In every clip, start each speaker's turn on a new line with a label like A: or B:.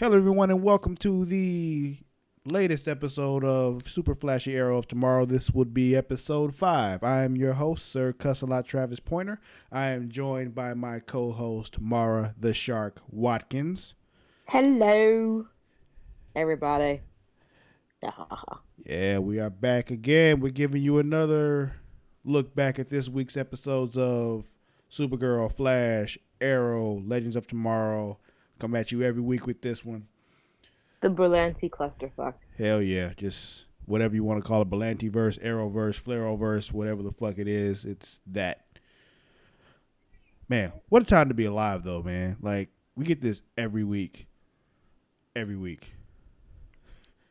A: Hello, everyone, and welcome to the latest episode of Super Flashy Arrow of Tomorrow. This would be episode 5. I am your host, Sir Cussalott Travis Pointer. I am joined by my co-host, Mara the Shark Watkins.
B: Hello, everybody.
A: Yeah, we are back again. We're giving you another look back at this week's episodes of Supergirl, Flash, Arrow, Legends of Tomorrow. Come at you every week with this one.
B: The Berlanti clusterfuck.
A: Hell yeah. Just whatever you want to call it. Berlanti-verse, Arrowverse, Flareoverse, whatever the fuck it is. It's that. Man, what a time to be alive, though, man. Like, we get this every week. Every week.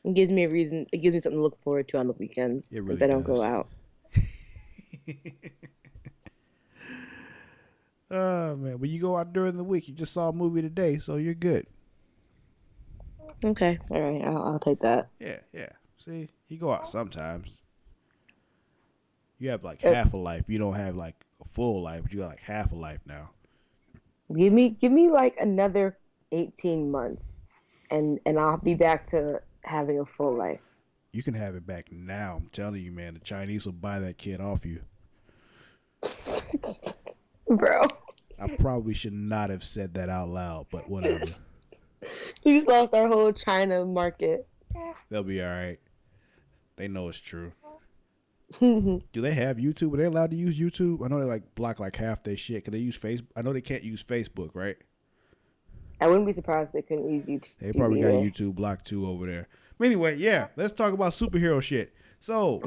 B: It gives me a reason. It gives me something to look forward to on the weekends
A: Really
B: since I don't
A: does.
B: go out.
A: Oh, man. When you go out during the week, you just saw a movie today, so you're good.
B: Okay, all right, I'll take that.
A: Yeah. See, you go out sometimes. You have like half a life. You don't have like a full life, but you got like half a life now.
B: Give me like another 18 months, and I'll be back to having a full life.
A: You can have it back now. I'm telling you, man. The Chinese will buy that kid off you.
B: Bro.
A: I probably should not have said that out loud, but whatever.
B: We just lost our whole China market.
A: They'll be all right. They know it's true. Do they have YouTube? Are they allowed to use YouTube? I know they like block like half their shit. Can they use Facebook? I know they can't use Facebook, right?
B: I wouldn't be surprised if they couldn't use YouTube.
A: They probably got YouTube blocked too over there. But anyway, yeah, let's talk about superhero shit. So,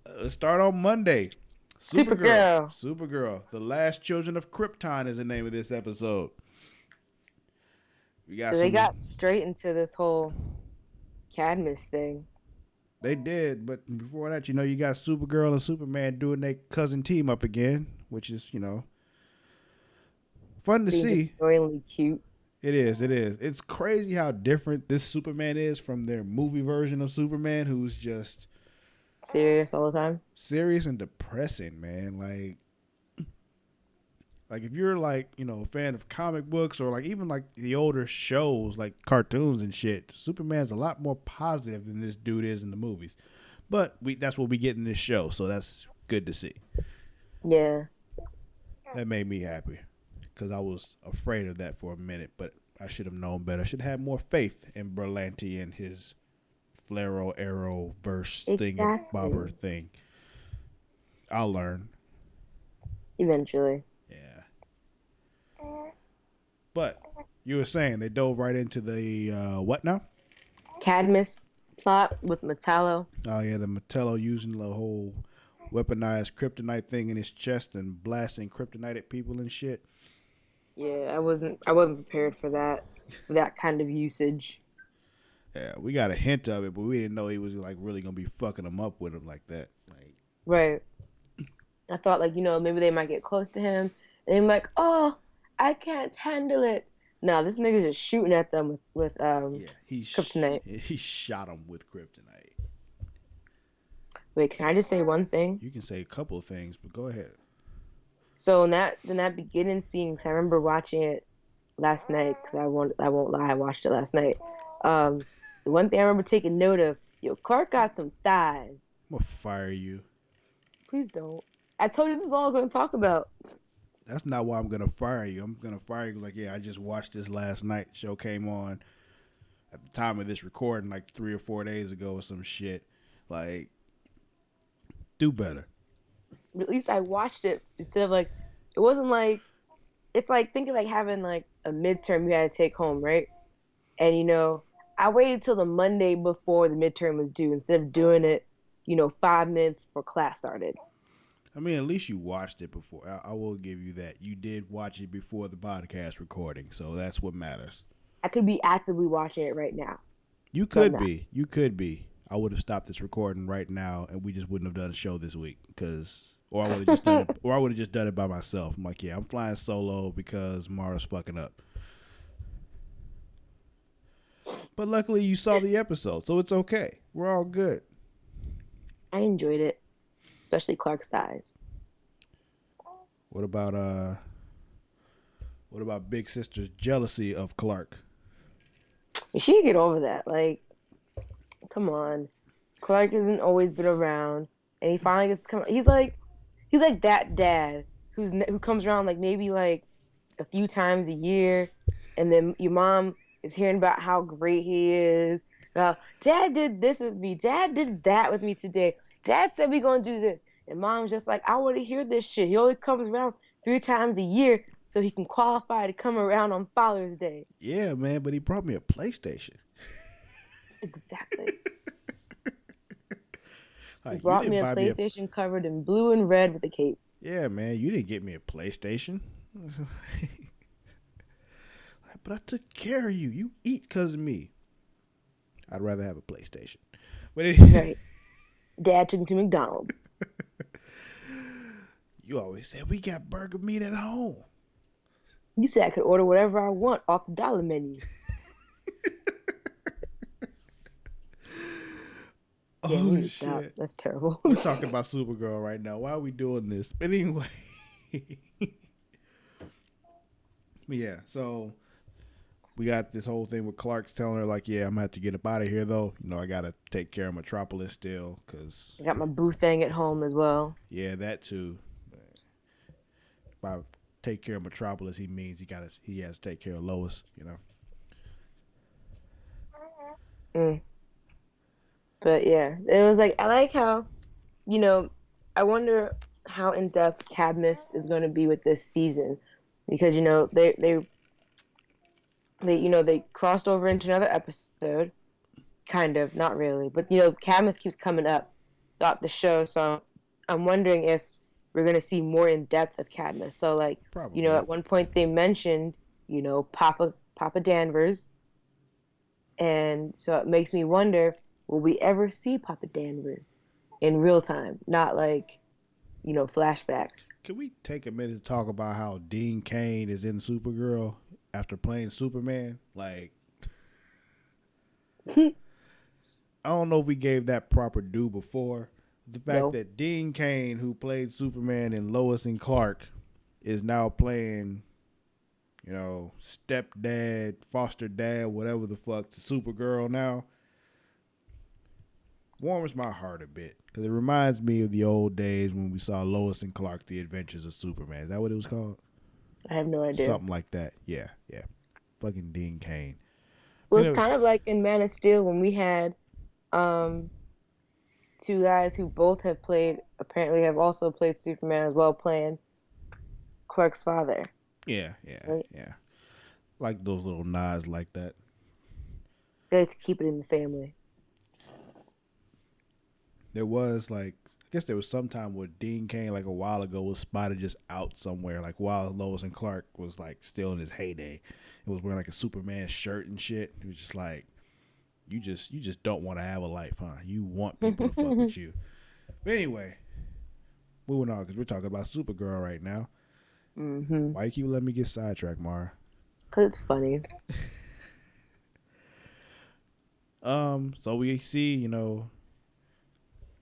A: let's start on Monday. Supergirl. The Last Children of Krypton is the name of this episode.
B: They got straight into this whole Cadmus thing.
A: They did, but before that, you got Supergirl and Superman doing their cousin team up again, which is, fun to see.
B: Annoyingly cute.
A: It is. It's crazy how different this Superman is from their movie version of Superman, who's just
B: serious all the time.
A: Serious and depressing, man. Like if you're like, a fan of comic books or like even like the older shows, like cartoons and shit, Superman's a lot more positive than this dude is in the movies. But that's what we get in this show, so that's good to see.
B: Yeah.
A: That made me happy because I was afraid of that for a minute, but I should have known better. I should have more faith in Berlanti and his Flaro Arrow verse thingy-bobber thing. I'll learn.
B: Eventually.
A: Yeah. But you were saying they dove right into the what now?
B: Cadmus plot with Metallo.
A: Oh yeah, the Metallo using the whole weaponized kryptonite thing in his chest and blasting kryptonite at people and shit.
B: Yeah, I wasn't prepared for that kind of usage.
A: Yeah, we got a hint of it, but we didn't know he was like really gonna be fucking them up with him like that. Like,
B: right. I thought like maybe they might get close to him and they're like, oh, I can't handle it. No, this nigga's just shooting at them with kryptonite.
A: He shot him with kryptonite.
B: Wait, can I just say one thing?
A: You can say a couple of things, but go ahead.
B: So in that beginning scene, cause I remember watching it last night. Cause I won't lie, I watched it last night. The one thing I remember taking note of, Clark got some thighs.
A: I'm gonna fire you.
B: Please don't. I told you this is all I'm gonna talk about.
A: That's not why I'm gonna fire you. I'm gonna fire you like, yeah, I just watched this last night. Show came on at the time of this recording like 3 or 4 days ago or some shit. Like, do better.
B: At least I watched it instead of like, it wasn't like, it's like thinking like having like a midterm you had to take home, right? And I waited till the Monday before the midterm was due instead of doing it, 5 minutes before class started.
A: I mean, at least you watched it before. I will give you that. You did watch it before the podcast recording, so that's what matters.
B: I could be actively watching it right now.
A: You could be. You could be. I would have stopped this recording right now, and we just wouldn't have done a show this week, or I would have just done it. Or I would have just done it by myself. I'm like, yeah, I'm flying solo because Mara's fucking up. But luckily, you saw the episode, so it's okay. We're all good.
B: I enjoyed it, especially Clark's thighs.
A: What about What about Big Sister's jealousy of Clark?
B: She can get over that. Like, come on. Clark hasn't always been around, and he finally gets to come. He's like that dad who comes around like maybe like a few times a year, and then your mom is hearing about how great he is. About Dad did this with me. Dad did that with me today. Dad said we gonna do this, and mom's just like, I want to hear this shit. He only comes around 3 times a year, so he can qualify to come around on Father's Day.
A: Yeah, man, but he brought me a PlayStation.
B: Exactly. He
A: Like, you
B: brought me
A: didn't
B: a
A: buy me a
B: PlayStation covered in blue and red with a cape.
A: Yeah, man, you didn't get me a PlayStation. But I took care of you. You eat because of me. I'd rather have a PlayStation. But
B: Right. Dad took me to McDonald's.
A: You always said we got burger meat at home.
B: You said I could order whatever I want off the dollar menu.
A: Oh, shit. Stop.
B: That's terrible.
A: We're talking about Supergirl right now. Why are we doing this? But anyway. Yeah, so we got this whole thing with Clark's telling her, like, yeah, I'm going to have to get up out of here, though. You know, I got to take care of Metropolis still, because...
B: I got my boo thing at home as well.
A: Yeah, that too. By take care of Metropolis, he means he has to take care of Lois, you know?
B: But yeah, it was like, I like how, you know, I wonder how in depth Cadmus is going to be with this season, because you know they crossed over into another episode, kind of, not really, but you know Cadmus keeps coming up throughout the show, so I'm wondering if we're going to see more in depth of Cadmus. So like, probably. You know, at one point they mentioned, you know, Papa Danvers, and so it makes me wonder, will we ever see Papa Danvers in real time? Not like, you know, flashbacks.
A: Can we take a minute to talk about how Dean Cain is in Supergirl after playing Superman? Like, I don't know if we gave that proper due before. The fact that Dean Cain, who played Superman in Lois and Clark, is now playing, you know, stepdad, foster dad, whatever the fuck, to Supergirl now, warms my heart a bit, because it reminds me of the old days when we saw Lois and Clark, The Adventures of Superman. Is that what it was called?
B: I have no idea.
A: Something like that. Yeah. Fucking Dean Cain.
B: Well, it's kind of like in Man of Steel when we had two guys who both apparently have also played Superman as well, playing Clark's father.
A: Yeah. Right? Yeah. Like those little nods like that.
B: They like to keep it in the family.
A: There was I guess there was some time where Dean Cain, like a while ago, was spotted just out somewhere, like while Lois and Clark was like still in his heyday. It was wearing like a Superman shirt and shit. It was just like, you just don't want to have a life, huh? You want people to fuck with you. But anyway, moving on, because we're talking about Supergirl right now. Mm-hmm. Why you keep letting me get sidetracked, Mara?
B: Because it's funny.
A: So we see, you know,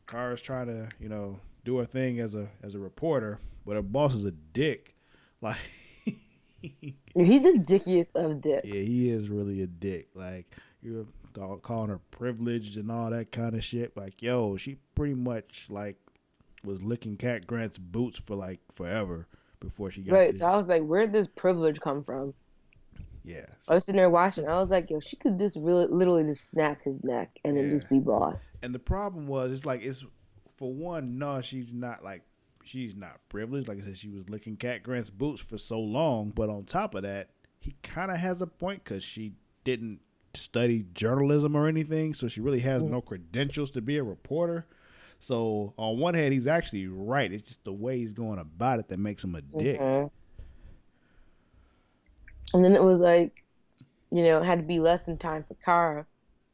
A: Kara's trying to, you know, do her thing as a reporter, but her boss is a dick. Like,
B: he's the dickiest of dicks.
A: Yeah, he is really a dick. Like, you're calling her privileged and all that kind of shit. Like, yo, she pretty much like was licking Cat Grant's boots for like forever before she got
B: right. So I was like, where'd this privilege come from?
A: Yeah.
B: I was sitting there watching. I was like, yo, she could just literally just snap his neck and then just be boss.
A: And the problem was, it's for one, no, she's not privileged. Like I said, she was licking Cat Grant's boots for so long. But on top of that, he kind of has a point, because she didn't study journalism or anything, so she really has no credentials to be a reporter. So on one hand, he's actually right. It's just the way he's going about it that makes him a dick.
B: And then it was like, you know, it had to be lesson time for Kara,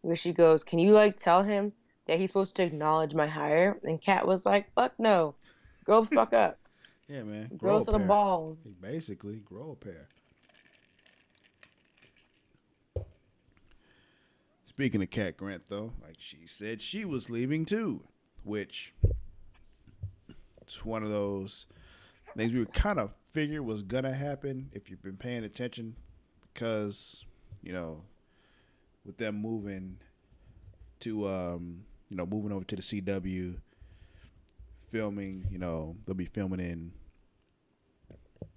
B: where she goes, can you like tell him that he's supposed to acknowledge my hire? And Kat was like, fuck no. Grow the fuck up.
A: Yeah, man.
B: Grow to the balls.
A: Basically, grow a pair. Speaking of Cat Grant, though, like, she said she was leaving too, which it's one of those things we were kind of figured was gonna happen if you've been paying attention, because you know, with them moving to moving over to the CW, filming, they'll be filming in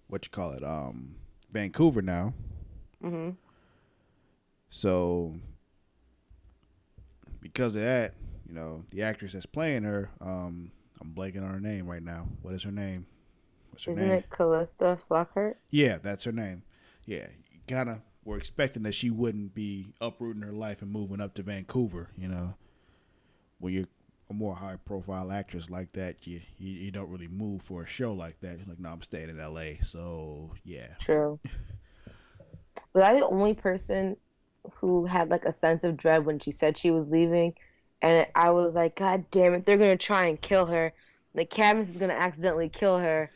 A: what you call it, Vancouver now.
B: Mm-hmm.
A: So because of that, the actress that's playing her, I'm blanking on her name right now. What is her name? What's her
B: Isn't
A: name?
B: it Callista Flockhart?
A: Yeah, that's her name. Yeah, kind of were expecting that she wouldn't be uprooting her life and moving up to Vancouver. When you're a more high profile actress like that, you don't really move for a show like that. You're like, no, I'm staying in LA. So yeah.
B: True. Was I the only person who had like a sense of dread when she said she was leaving? And I was like, God damn it, they're gonna try and kill her. Like Cadmus is gonna accidentally kill her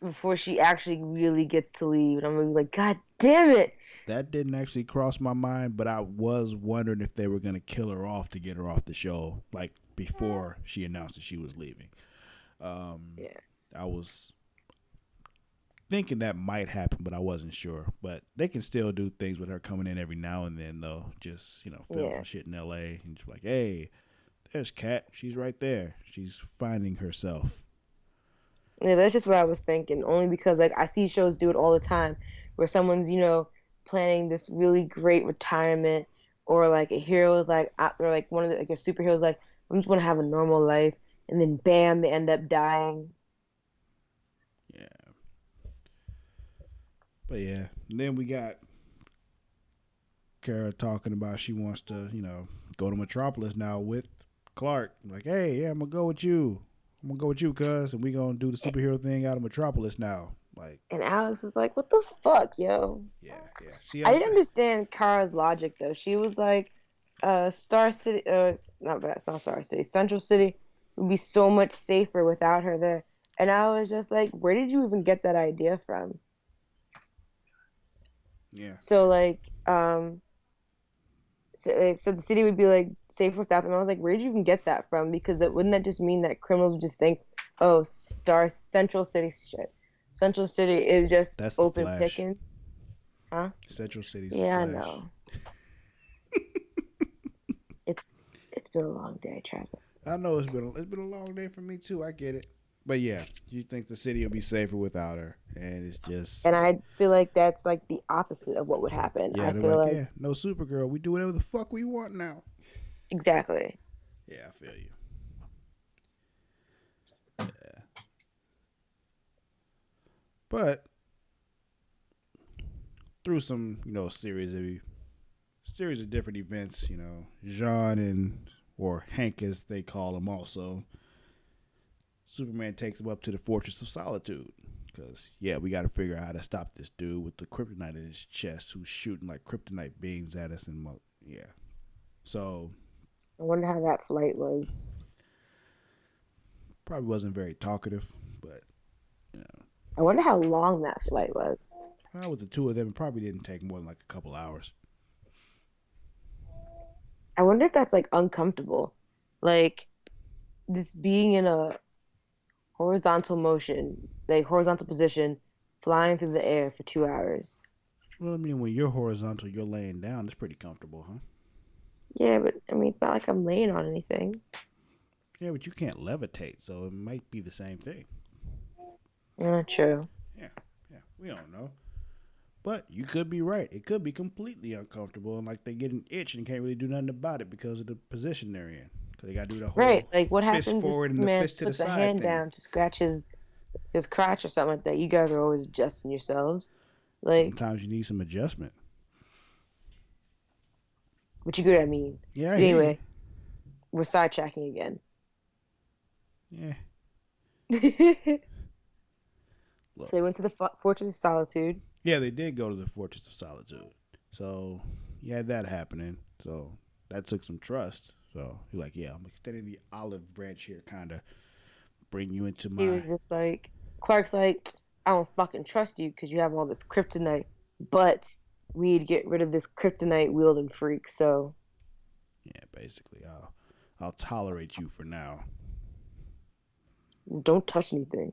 B: before she actually really gets to leave. And I'm gonna be like, God damn it.
A: That didn't actually cross my mind, but I was wondering if they were gonna kill her off to get her off the show, like before she announced that she was leaving.
B: Yeah.
A: I was thinking that might happen, but I wasn't sure. But they can still do things with her coming in every now and then, though. Just filming shit in LA and just like, hey, there's Kat. She's right there. She's finding herself.
B: Yeah, that's just what I was thinking. Only because like I see shows do it all the time, where someone's planning this really great retirement, or like a hero is like, or like one of the like a superhero is like, I'm just gonna have a normal life, and then bam, they end up dying.
A: Yeah. But yeah, and then we got Kara talking about she wants to, go to Metropolis now with Clark. Like, hey, yeah, I'm gonna go with you. I'm gonna go with you, cuz, and we gonna do the superhero thing out of Metropolis now. Like,
B: And Alex is like, what the fuck, yo?
A: yeah. See,
B: I didn't understand Kara's logic though. She was like, Star City, not bad, it's not Star City, Central City would be so much safer without her there. And I was just like, where did you even get that idea from?
A: Yeah.
B: So like, so the city would be like safer without them. I was like, where did you even get that from? Because wouldn't that just mean that criminals would just think, oh, Central City shit. Central City is just
A: That's the
B: open
A: Flash.
B: picking. Huh?
A: Central City's
B: Yeah,
A: the
B: I
A: Flash.
B: know. It's been a long day, Travis.
A: I know it's been a long day for me too. I get it. But yeah, you think the city will be safer without her, and it's just.
B: And I feel like that's like the opposite of what would happen.
A: Yeah,
B: I
A: they're
B: feel
A: like,
B: like
A: yeah, no Supergirl. We do whatever the fuck we want now.
B: exactly.
A: Yeah, I feel you. Yeah. But through some, series of different events, Jean or Hank as they call him also, Superman takes him up to the Fortress of Solitude. Because, yeah, we got to figure out how to stop this dude with the kryptonite in his chest who's shooting like kryptonite beams at us. And, yeah. So.
B: I wonder how that flight was.
A: Probably wasn't very talkative, but,
B: I wonder how long that flight was.
A: With the two of them, it probably didn't take more than like a couple hours.
B: I wonder if that's like uncomfortable. Like this being in a horizontal motion, like horizontal position, flying through the air for 2 hours.
A: Well, I mean, when you're horizontal, you're laying down. It's pretty comfortable, huh?
B: Yeah, but I mean, it's not like I'm laying on anything.
A: Yeah, but you can't levitate, so it might be the same thing.
B: True.
A: Yeah, we don't know. But you could be right. It could be completely uncomfortable, and like they get an itch and can't really do nothing about it because of the position they're in. Because they got to do the whole
B: right. Like what
A: fist
B: happens
A: forward
B: if
A: and the
B: man
A: fist to the
B: puts a
A: side
B: hand
A: thing.
B: down to scratch his crotch or something like that? You guys are always adjusting yourselves. Like
A: sometimes you need some adjustment.
B: But you get what I mean.
A: Yeah.
B: But anyway, we're sidetracking again.
A: Yeah.
B: So they went to the Fortress of Solitude.
A: Yeah, they did go to the Fortress of Solitude. So you had that happening. So that took some trust. So you're like, yeah, I'm extending the olive branch here, kind of bring you into my.
B: He was just like, Clark's like, I don't fucking trust you because you have all this kryptonite, but we need to get rid of this kryptonite wielding freak. So
A: yeah, basically, I'll tolerate you for now.
B: don't touch anything.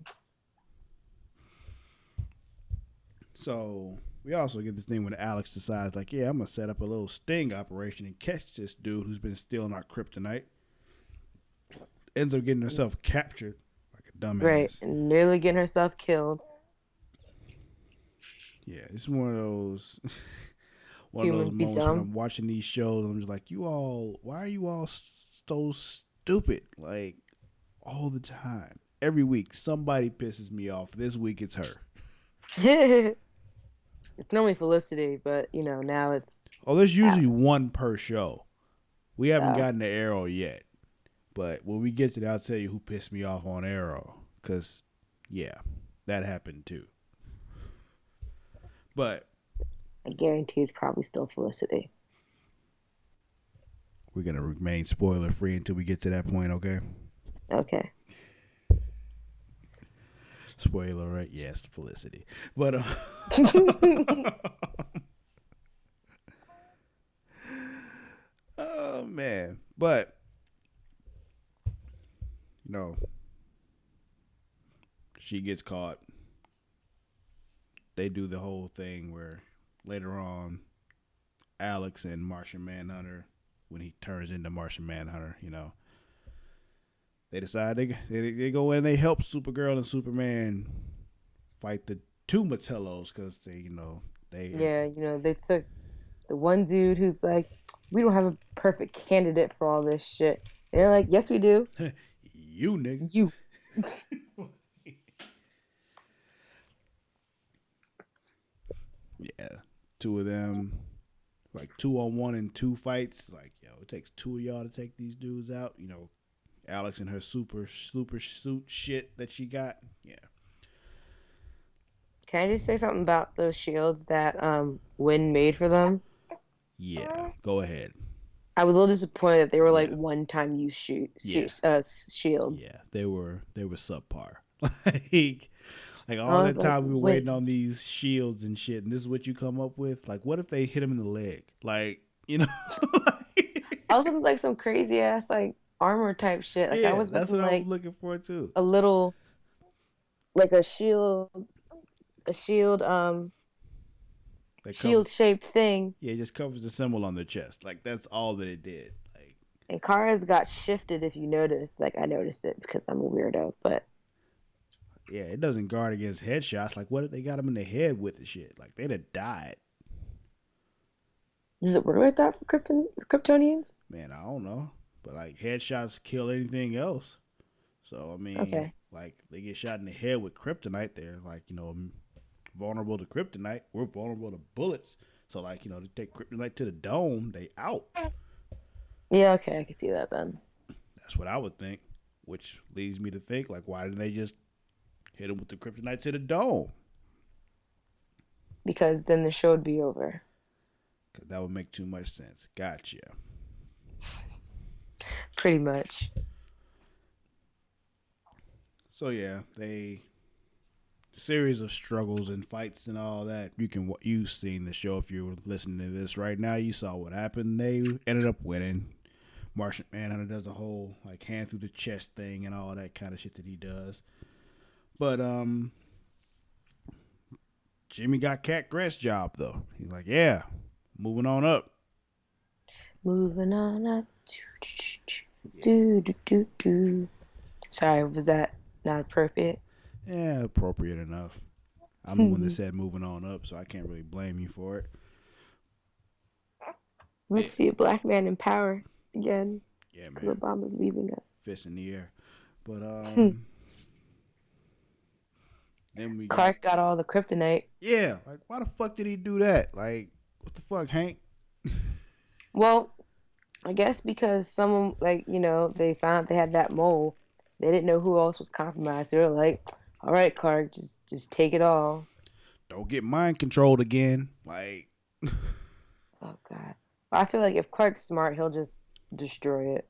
A: So we also get this thing when Alex decides, like, yeah, I'm gonna set up a little sting operation and catch this dude who's been stealing our kryptonite. Ends up getting herself captured like a
B: Right,
A: dumbass.
B: and nearly getting herself killed.
A: Yeah, it's one of those
B: Humans be
A: moments when
B: dumb.
A: I'm watching these shows and I'm just like, why are you all so stupid? Like all the time. Every week somebody pisses me off. This week it's her.
B: It's normally Felicity, but now it's
A: Oh, there's usually
B: Alex.
A: one per show. We haven't
B: Oh,
A: gotten to Arrow yet. But when we get to that, I'll tell you who pissed me off on Arrow. Because, yeah, that happened too. But
B: I guarantee it's probably still Felicity.
A: we're going to remain spoiler free until we get to that point, okay?
B: Okay.
A: Spoiler, right? Yes, Felicity. But, oh, man. But, she gets caught. They do the whole thing where later on, Alex and Martian Manhunter, when he turns into Martian Manhunter, they decide they go in and they help Supergirl and Superman fight the two Metellos because
B: they took the one dude who's like, we don't have a perfect candidate for all this shit. And they're like, yes, we do.
A: you nigga.
B: You.
A: Yeah, two of them, like 2-on-1 and 2 fights. Like, it takes two of y'all to take these dudes out. Alex and her super suit shit that she got. Yeah.
B: Can I just say something about those shields that Wynn made for them?
A: Yeah, go ahead.
B: I was a little disappointed that they were like
A: Yeah.
B: one-time use
A: Yeah.
B: shields.
A: Yeah, they were subpar. like all that time we were waiting on these shields and shit, and this is what you come up with. Like, what if they hit him in the leg? Like,
B: I was looking like some crazy ass like armor type shit. Like I was
A: that's what
B: like
A: I was looking for too.
B: a little, like a shield, shield shaped thing.
A: Yeah, it just covers the symbol on the chest. Like that's all that it did. Like,
B: and Kara's got shifted if you notice. Like I noticed it because I'm a weirdo, but
A: yeah, it doesn't guard against headshots. Like, what if they got him in the head with the shit? Like, they'd have died.
B: Does it work like that for Kryptonians?
A: Man, I don't know. But, like, headshots kill anything else. So, I mean,
B: okay.
A: Like, they get shot in the head with kryptonite. They're, like, vulnerable to kryptonite. We're vulnerable to bullets. So, like, they take kryptonite to the dome, they out.
B: Yeah, okay, I can see that then.
A: That's what I would think. Which leads me to think, like, why didn't they just hit him with the kryptonite to the dome?
B: Because then the show would be over.
A: Because that would make too much sense. Gotcha.
B: Pretty much.
A: So yeah, series of struggles and fights and all that. You've seen the show if you were listening to this right now. You saw what happened. They ended up winning. Martian Manhunter does a whole like hand through the chest thing and all that kind of shit that he does. But Jimmy got Cat Grant's job though. He's like, yeah, moving on up.
B: Moving on up. Do, do, do, do. Sorry, was that not appropriate?
A: Yeah, appropriate enough. I'm the one that said moving on up, so I can't really blame you for it.
B: Let's see a black man in power again.
A: Yeah, man.
B: Because Obama's leaving us.
A: Fist in the air. But then
B: Clark got all the kryptonite.
A: Yeah, like why the fuck did he do that? Like, what the fuck, Hank?
B: Well, I guess because someone they found they had that mole. They didn't know who else was compromised. They were like, "All right, Clark, just take it all.
A: Don't get mind controlled again." Like,
B: oh god, I feel like if Clark's smart, he'll just destroy it.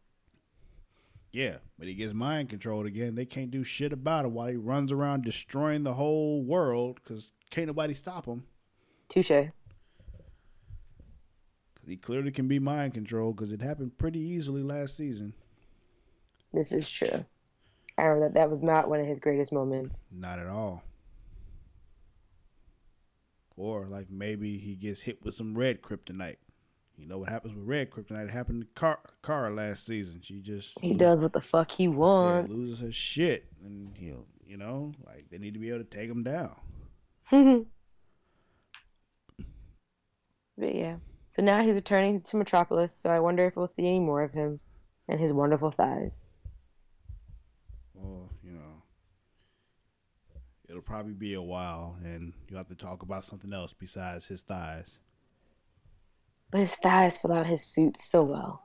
A: Yeah, but he gets mind controlled again. They can't do shit about it while he runs around destroying the whole world because can't nobody stop him.
B: Touche.
A: He clearly can be mind controlled because it happened pretty easily last season.
B: This is true. I remember that was not one of his greatest moments.
A: Not at all. Or like maybe he gets hit with some red kryptonite. You know what happens with red kryptonite? It happened to Kara last season. She just
B: He does what the fuck he wants.
A: loses her shit, and he'll, like they need to be able to take him down.
B: But yeah. So now he's returning to Metropolis, so I wonder if we'll see any more of him and his wonderful thighs.
A: Well, it'll probably be a while, and you'll have to talk about something else besides his thighs.
B: But his thighs fill out his suit so well.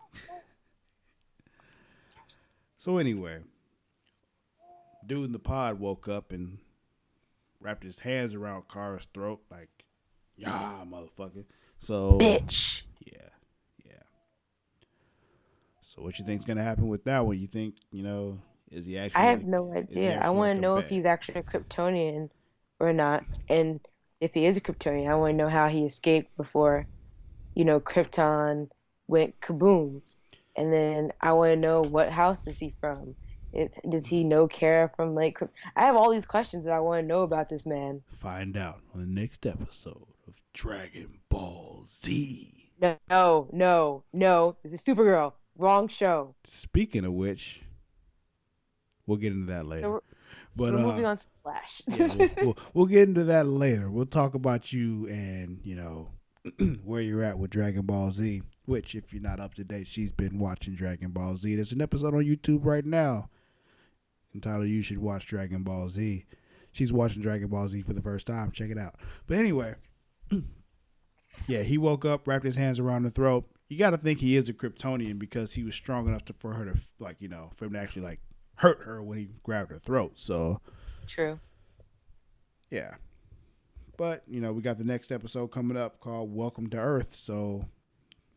A: So anyway, dude in the pod woke up and wrapped his hands around Kara's throat like, "Yeah, motherfucker." So
B: bitch.
A: Yeah. So what you think's gonna happen with that one? You think, is he actually?
B: I have no idea. I want to know if he's actually a Kryptonian or not, and if he is a Kryptonian, I want to know how he escaped before, Krypton went kaboom, and then I want to know what house is he from. Does he know Kara from like? I have all these questions that I want to know about this man.
A: Find out on the next episode of Dragon Ball Z.
B: No. This is Supergirl. Wrong show.
A: Speaking of which, we'll get into that later.
B: So we're moving on to Flash.
A: we'll get into that later. We'll talk about you and where you're at with Dragon Ball Z. Which, if you're not up to date, she's been watching Dragon Ball Z. There's an episode on YouTube right now entitled "You Should Watch Dragon Ball Z." She's watching Dragon Ball Z for the first time. Check it out. But anyway, yeah, he woke up, wrapped his hands around the throat. You got to think he is a Kryptonian because he was strong enough for her to, for him to actually, hurt her when he grabbed her throat. So,
B: true.
A: Yeah. But, we got the next episode coming up called Welcome to Earth. So,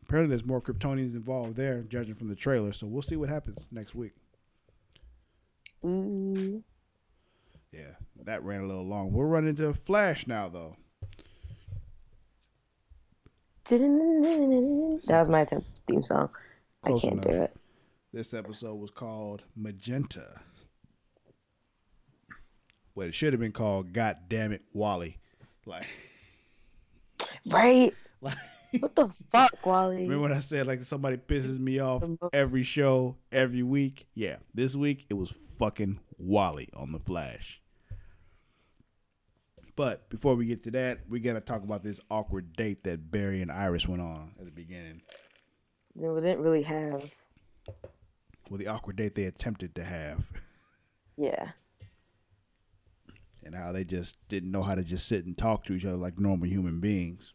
A: apparently there's more Kryptonians involved there, judging from the trailer. So, we'll see what happens next week.
B: Ooh.
A: Yeah, that ran a little long. We'll run into Flash now, though.
B: That was my theme song.
A: Close
B: I can't
A: enough.
B: do it.
A: This episode was called Magenta. Well, it should have been called God Damn It, Wally.
B: Right? What the fuck, Wally?
A: Remember when I said somebody pisses me off every show, every week? Yeah, this week it was fucking Wally on the Flash. But before we get to that, we got to talk about this awkward date that Barry and Iris went on at the beginning.
B: No, we didn't really have.
A: Well, the awkward date they attempted to have.
B: Yeah.
A: And how they just didn't know how to just sit and talk to each other like normal human beings.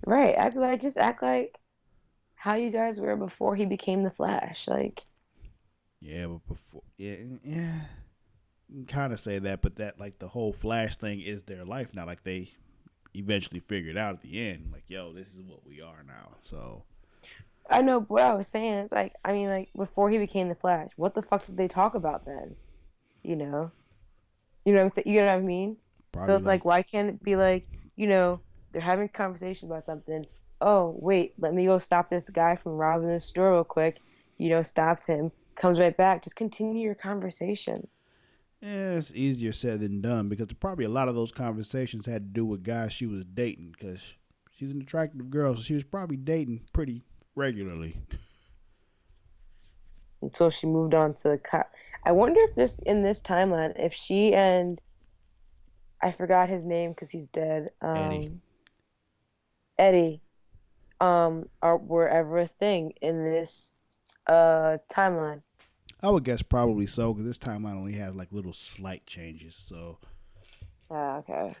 B: Right. I'd be like, just act like how you guys were before he became the Flash.
A: Yeah, but before, yeah. You can kind of say that, but that the whole Flash thing is their life now. They eventually figured out at the end, yo, this is what we are now. So
B: I know what I was saying. It's before he became the Flash, what the fuck did they talk about then? You know what I'm saying? You know what I mean? Probably so it's why can't it be they're having a conversation about something. Oh, wait, let me go stop this guy from robbing the store real quick. Stops him, comes right back. Just continue your conversation.
A: Yeah, it's easier said than done because probably a lot of those conversations had to do with guys she was dating because she's an attractive girl, so she was probably dating pretty regularly.
B: Until she moved on to the cop. I wonder if in this timeline, if she and I forgot his name because he's dead. Eddie, were ever a thing in this timeline.
A: I would guess probably so because this timeline only has little slight changes. So.
B: Okay.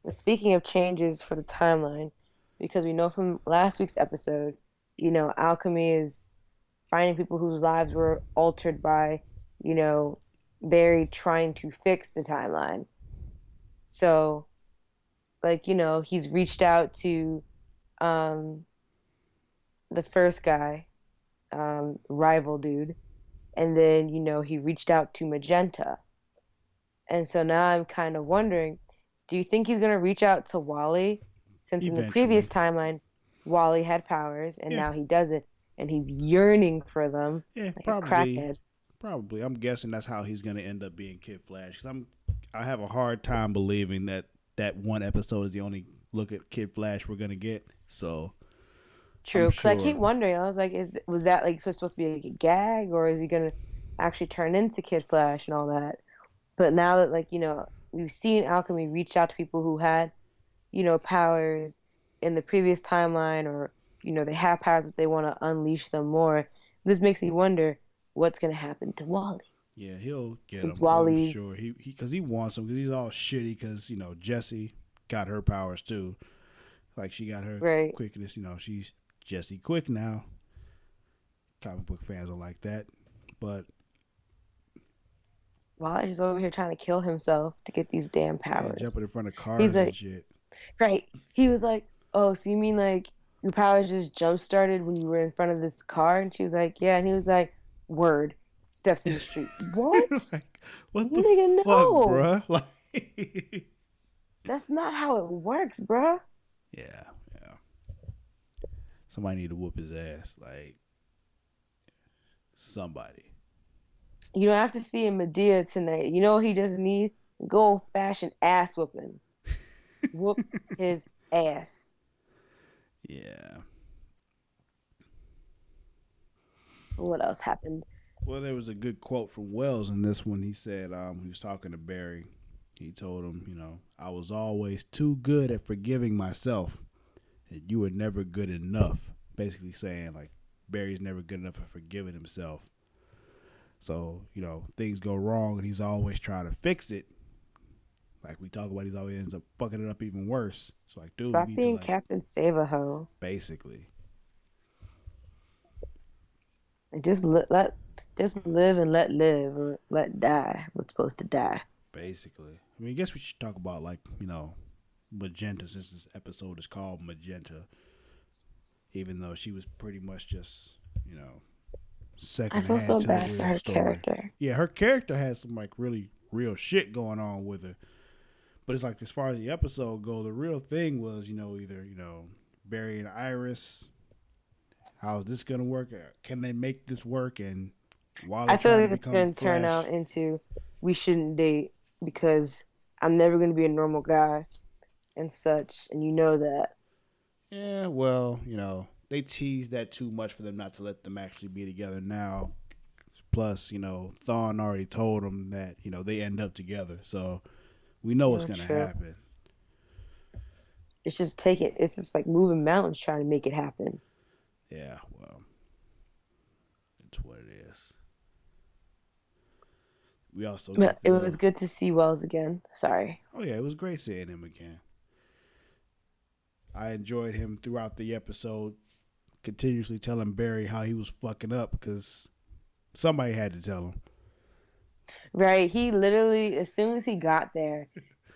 B: But speaking of changes for the timeline, because we know from last week's episode, alchemy is finding people whose lives were altered by, Barry trying to fix the timeline. So, he's reached out to the first guy, rival dude, and then, he reached out to Magenta. And so now I'm kind of wondering, do you think he's going to reach out to Wally? Since eventually. In the previous timeline, Wally had powers, and now he doesn't, and he's yearning for them.
A: Yeah, probably. A crackhead. Probably. I'm guessing that's how he's going to end up being Kid Flash. 'Cause I have a hard time believing that one episode is the only look at Kid Flash we're gonna get. So I'm
B: True, because I keep
A: sure.
B: wondering. I was like, was that like supposed to be like a gag, or is he gonna actually turn into Kid Flash and all that? But now that like we've seen Alchemy reach out to people who had powers in the previous timeline, or they have powers but they want to unleash them more. This makes me wonder what's gonna happen to Wally
A: Yeah, he'll get
B: since
A: him because I'm
B: Wally's
A: sure because he wants him because he's all shitty because Jesse got her powers too. Like she got her
B: right.
A: quickness. She's Jesse Quick now. Comic book fans are like that, but
B: Wally's just over here trying to kill himself to get these damn
A: yeah,
B: powers.
A: jumping in front of
B: He's
A: cars and
B: like,
A: shit.
B: right. He was like, "Oh, so you mean like your powers just jump started when you were in front of this car?" And she was like, "Yeah." And he was like, "Word." Steps in the street. What?
A: Like, what the
B: Nigga,
A: fuck,
B: no.
A: bruh? Like,
B: That's not how it works, bruh.
A: yeah, yeah. Somebody need to whoop his ass. Like somebody.
B: You don't have to see a Medea tonight. You know what he doesn't need? Good old fashioned ass whooping. Whoop his ass.
A: Yeah.
B: What else happened?
A: Well, there was a good quote from Wells in this one. He said, he was talking to Barry. He told him, I was always too good at forgiving myself, and you were never good enough. Basically saying, like, Barry's never good enough at forgiving himself. So, things go wrong, and he's always trying to fix it. Like we talk about, he's always ends up fucking it up even worse. So, like, dude, you
B: Stop
A: need to,
B: being
A: like,
B: Captain Save-A-Ho.
A: basically.
B: And just live and let live, or let die what's supposed to die.
A: Basically. I mean, I guess we should talk about, like, Magenta, since this episode is called Magenta. Even though she was pretty much just,
B: I
A: second
B: feel
A: hand
B: so
A: to the
B: bad for
A: real
B: her
A: story.
B: character.
A: Yeah, her character has some, like, really real shit going on with her. But it's like, as far as the episode go, the real thing was, either, Barry and Iris. How's this going to work? Can they make this work? And Wally
B: I feel
A: trying to
B: like it's
A: become
B: going to turn out
A: Flash.
B: into we shouldn't date because I'm never going to be a normal guy and such, and you know that.
A: Yeah, well, they teased that too much for them not to let them actually be together now. Plus, Thawne already told them that, they end up together. So we know what's going to
B: True.
A: happen.
B: It's just like moving mountains trying to make it happen.
A: Yeah, well, it's what it is. We also
B: But
A: got
B: it
A: the.
B: was good to see Wells again. Sorry.
A: Oh, yeah, it was great seeing him again. I enjoyed him throughout the episode, continuously telling Barry how he was fucking up because somebody had to tell him.
B: Right. He literally, as soon as he got there,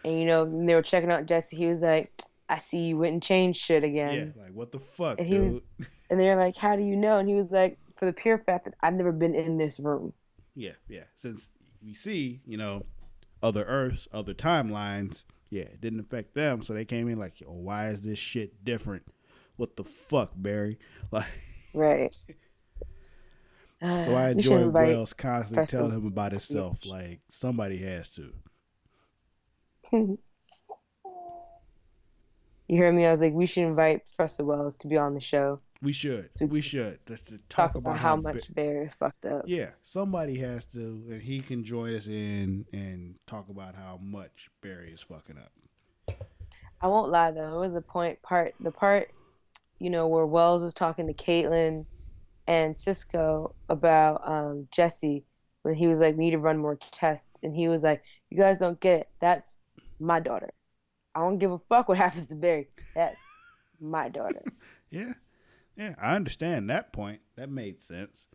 B: and when they were checking out Jesse, he was like, "I see you went and changed shit
A: Yeah,
B: again."
A: like, what the fuck,
B: And
A: dude?
B: and they're like, "How do you know?" And he was like, "For the pure fact that I've never been in this room."
A: Yeah, yeah. Since we see, other Earths, other timelines, yeah, it didn't affect them. So they came in like, oh, why is this shit different? What the fuck, Barry? Like,
B: Right.
A: so I
B: We should
A: enjoy
B: invite
A: Wells constantly
B: Preston.
A: telling him about himself. Like, somebody has to.
B: You heard me? I was like, we should invite Professor Wells to be on the show.
A: We should.
B: So
A: We should. Just to
B: talk
A: talk
B: about
A: about
B: how much Barry is fucked up.
A: Yeah, somebody has to, and he can join us in and talk about how much Barry is fucking up.
B: I won't lie though, it was the part, where Wells was talking to Caitlin and Cisco about Jesse when he was like, we need to run more tests, and he was like, you guys don't get it. That's my daughter. I don't give a fuck what happens to Barry. That's my daughter.
A: Yeah, yeah, I understand that point. That made sense.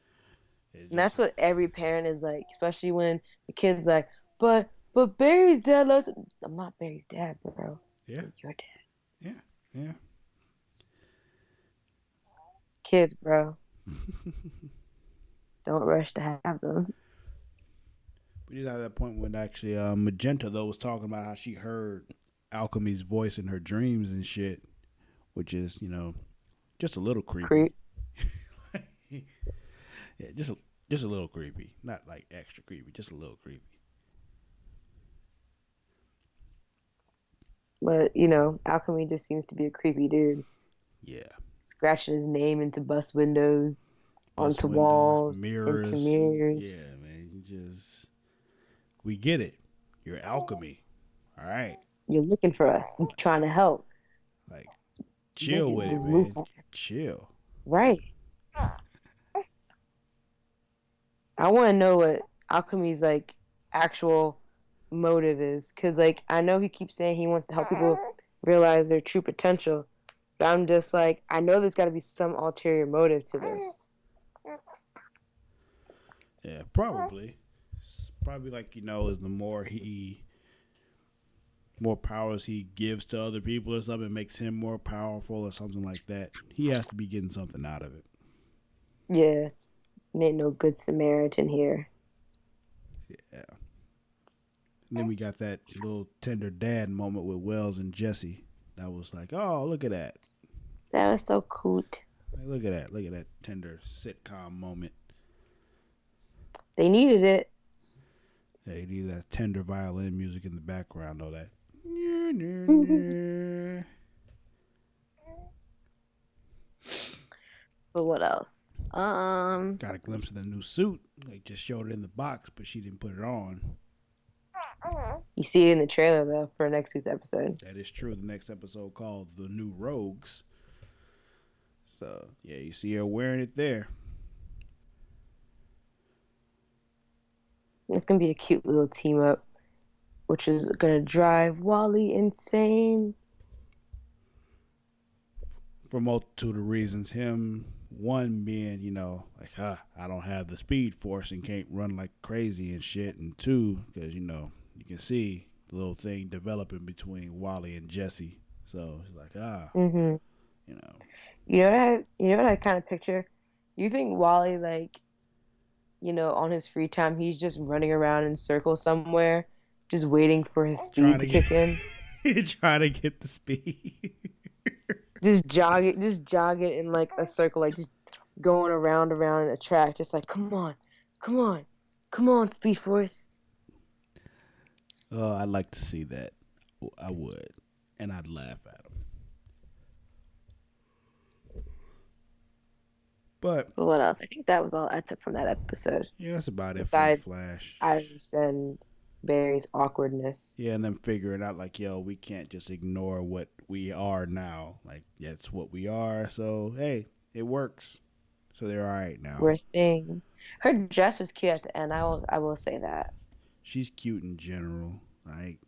B: And that's what every parent is like, especially when the kid's like, but Barry's dad loves it. I'm not Barry's dad, bro.
A: Yeah.
B: I'm your dad.
A: Yeah, yeah.
B: Kids, bro. Don't rush to have them.
A: We did have that point when actually Magenta though was talking about how she heard Alchemy's voice in her dreams and shit, which is just a little creepy.
B: Creep.
A: Yeah, just a little creepy, not like extra creepy, just a little creepy.
B: But Alchemy just seems to be a creepy dude,
A: Yeah.
B: scratching his name into bus windows,
A: Bus
B: onto
A: windows,
B: walls, into
A: mirrors.
B: mirrors.
A: Yeah, man. We get it. You're alchemy. All right.
B: You're looking for us. You're trying to help.
A: Like, chill
B: Making
A: with it,
B: this
A: man.
B: loophole.
A: Chill.
B: Right. I want to know what Alchemy's like actual motive is, because I know he keeps saying he wants to help people realize their true potential, but I'm just like, I know there's got to be some ulterior motive to this.
A: Yeah, probably. It's probably like, is the more powers he gives to other people or something, makes him more powerful or something like that. He has to be getting something out of it.
B: Yeah. Ain't no good Samaritan here.
A: Yeah. And then we got that little tender dad moment with Wells and Jesse. That was like, oh, look at that.
B: That was so cute.
A: Like, look at that. Look at that tender sitcom moment.
B: They needed it.
A: Yeah, you need that tender violin music in the background, though. That.
B: But what else?
A: Got a glimpse of the new suit. Like, just showed it in the box, but she didn't put it on.
B: You see it in the trailer though for next week's episode.
A: That is true. The next episode called The New Rogues. So yeah, you see her wearing it there.
B: It's gonna be a cute little team up, which is gonna drive Wally insane.
A: For a multitude of reasons. Him, one being, like, I don't have the speed force and can't run like crazy and shit. And two, because, you can see the little thing developing between Wally and Jesse. So it's like,
B: Mm-hmm.
A: You
B: know what I kind of picture? You think Wally, on his free time, he's just running around in circles somewhere, just waiting for his speed to kick in?
A: Trying to get the speed.
B: just jog it in like a circle, like just going around in a track, just like, come on, Speed Force.
A: I'd like to see that. I would, and I'd laugh at him. But
B: what else? I think that was all I took from that episode.
A: Yeah, that's about
B: Besides
A: it from Flash.
B: Iris and Barry's awkwardness.
A: Yeah, and then figuring out like, we can't just ignore what we are now. Like, that's what we are. So hey, it works. So they're all right now.
B: We're a thing. Her dress was cute at the end. I will say that.
A: She's cute in general. Like,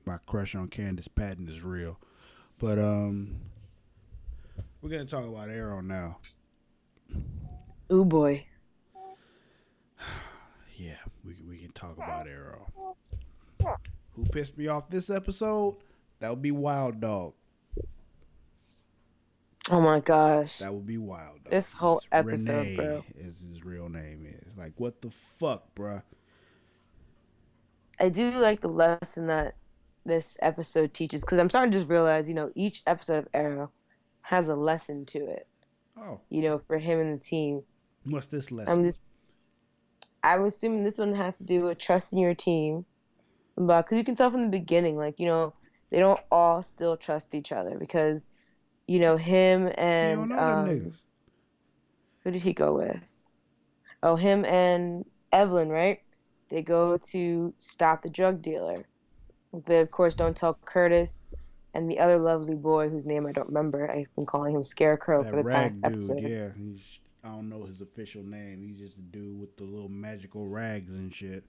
A: my crush on Candace Patton is real. But we're gonna talk about Arrow now.
B: Ooh boy.
A: Yeah, we can talk about Arrow. Who pissed me off this episode? That would be Wild Dog.
B: Oh my gosh.
A: That would be Wild Dog.
B: This whole episode,
A: Renee
B: bro.
A: Is his real name is. Like, what the fuck, bruh?
B: I do like the lesson that this episode teaches, because I'm starting to just realize, each episode of Arrow has a lesson to it.
A: Oh.
B: For him and the team.
A: What's this lesson?
B: I'm assuming this one has to do with trusting your team. But because you can tell from the beginning, they don't all still trust each other, because, him and
A: You don't know them niggas.
B: Who did he go with? Oh, him and Evelyn, right? They go to stop the drug dealer. They, of course, don't tell Curtis and the other lovely boy whose name I don't remember. I've been calling him Scarecrow for the past episode.
A: Yeah, I don't know his official name. He's just a dude with the little magical rags and shit.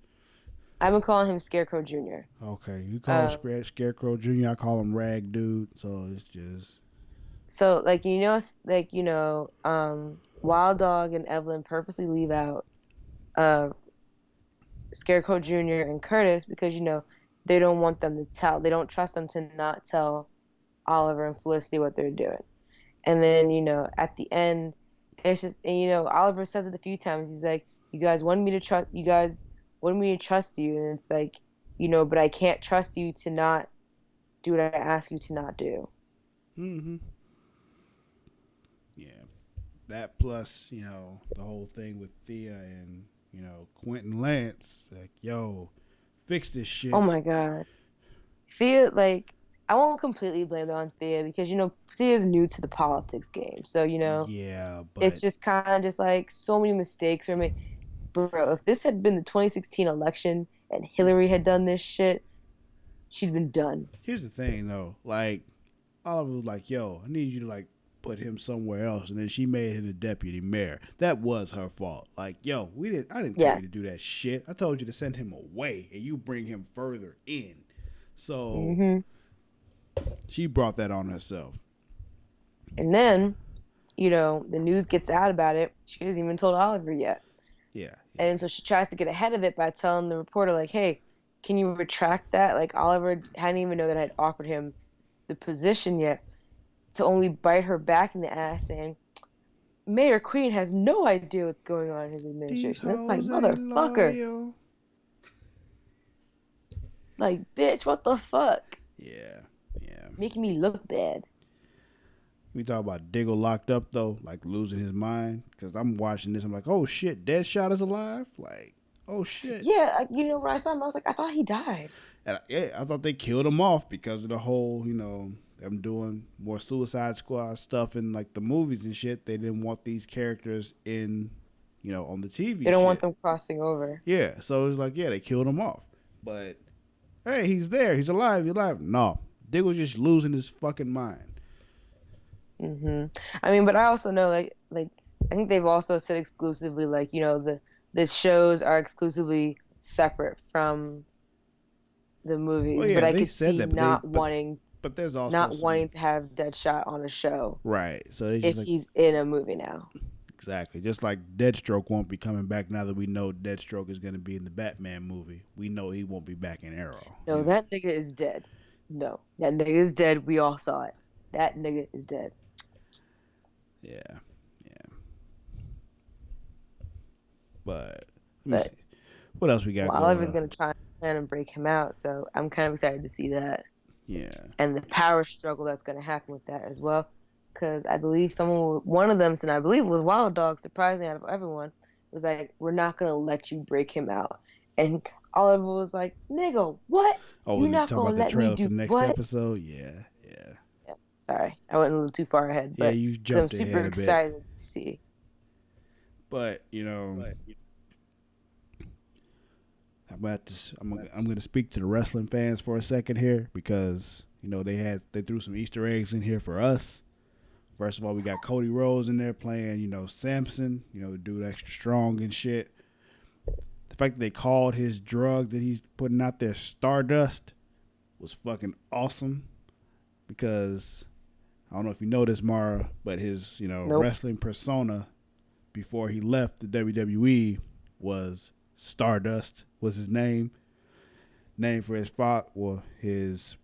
B: I've been calling him Scarecrow Jr.
A: Okay, you call him Scarecrow Jr. I call him Rag Dude. So it's just.
B: So Wild Dog and Evelyn purposely leave out Scarecrow Jr. and Curtis because they don't want them to tell. They don't trust them to not tell Oliver and Felicity what they're doing. And then at the end, it's just, and Oliver says it a few times. He's like, "You guys wanted me to trust. You guys wanted me to trust you," and it's like, but I can't trust you to not do what I ask you to not do.
A: Mm-hmm. Yeah, that plus the whole thing with Thea and Quentin Lance, like, yo, fix this shit.
B: Oh my god, Thea, I won't completely blame it on Thea because Thea's new to the politics game, so
A: Yeah,
B: it's
A: but
B: just kind of just like so many mistakes were made. Bro, if this had been the 2016 election and Hillary had done this shit, she'd been done.
A: here's the thing though. Like Oliver was like, "Yo, I need you to like put him somewhere else," and then she made him the deputy mayor. That was her fault. Like, yo, we didn't. I didn't tell you to
B: Yes.
A: do that shit. I told you to send him away, and you bring him further in. So
B: hmm
A: she brought that on herself.
B: And then, the news gets out about it. She hasn't even told Oliver yet.
A: Yeah, yeah.
B: And so she tries to get ahead of it by telling the reporter, like, hey, can you retract that? Like, Oliver hadn't even know that I had offered him the position yet, to only bite her back in the ass saying, Mayor Queen has no idea what's going on in his
A: These
B: administration. It's like,
A: hoes ain't
B: motherfucker.
A: loyal.
B: Like, bitch, what the fuck?
A: Yeah, yeah.
B: Making me look bad.
A: We talk about Diggle locked up though, like losing his mind. Because I'm watching this, I'm like, oh shit, Deadshot is alive. Like, oh shit.
B: Yeah, when I saw him, I was like, I thought he died.
A: And yeah, I thought they killed him off because of the whole, them doing more Suicide Squad stuff in like the movies and shit. They didn't want these characters in, on the TV.
B: They don't
A: shit.
B: want them crossing over.
A: Yeah, so it's like, yeah, they killed him off. But hey, he's there. He's alive. He's alive. No, Diggle's just losing his fucking mind.
B: I mean, but I also know, like I think they've also said exclusively, like, the shows are exclusively separate from the movies.
A: Well, yeah,
B: but I
A: they
B: could
A: said
B: see
A: that, but there's also
B: not wanting to have Deadshot on a show
A: right. So they
B: if
A: just like
B: he's in a movie now.
A: exactly, just like Deathstroke won't be coming back now that we know Deathstroke is going to be in the Batman movie. We know he won't be back in Arrow.
B: No, that nigga is dead. No, that nigga is dead. We all saw it. That nigga is dead.
A: Yeah, yeah. But let me
B: But
A: see. What else we got going
B: Oliver's
A: on?
B: gonna try and plan and break him out, so I'm kind of excited to see that.
A: Yeah.
B: And the power struggle that's gonna happen with that as well. Because I believe one of them, and I believe it was Wild Dog, surprisingly out of everyone, was like, "We're not gonna let you break him out." And Oliver was like, "Nigga, what?
A: Oh,
B: You
A: when they
B: not
A: talk
B: gonna
A: about the
B: let me
A: trailer for
B: do
A: the next
B: what?"
A: episode, yeah, yeah.
B: Yeah, sorry, I went a little too far ahead,
A: Yeah,
B: but
A: you
B: I'm
A: jumped
B: super
A: ahead a bit.
B: excited to see.
A: But I'm going to speak to the wrestling fans for a second here because they threw some Easter eggs in here for us. First of all, we got Cody Rhodes in there playing Samson, the dude extra strong and shit. The fact that they called his drug that he's putting out there Stardust was fucking awesome because I don't know if you know this, Mara, but his
B: Nope.
A: wrestling persona before he left the WWE was Stardust was his name for his father, well, his